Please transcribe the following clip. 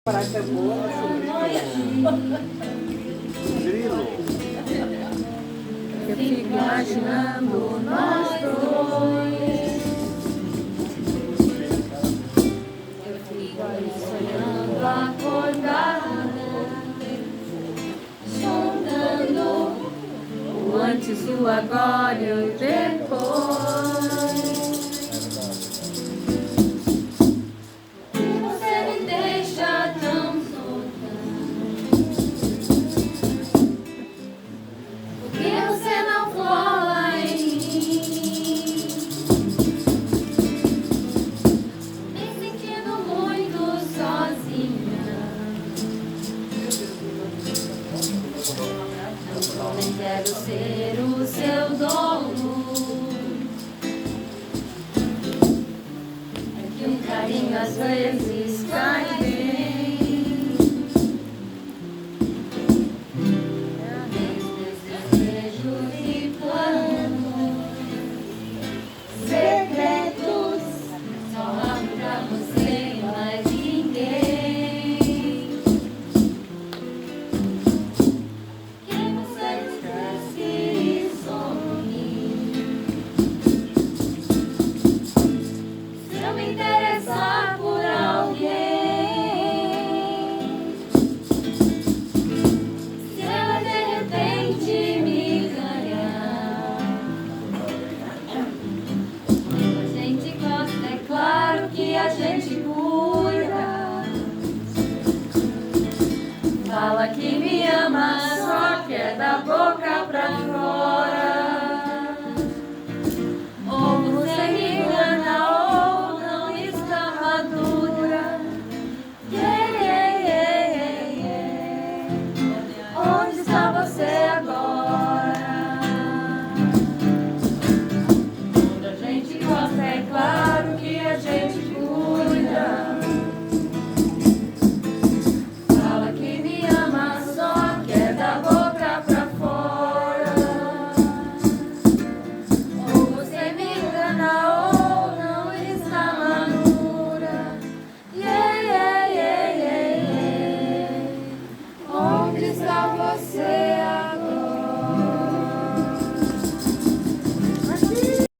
Parece é boa, grilo. Eu fico imaginando nós dois. Eu fico aí sonhando, acordada, sondando o antes, o agora e o depois. Quero ser o seu dono. É que um carinho às vezes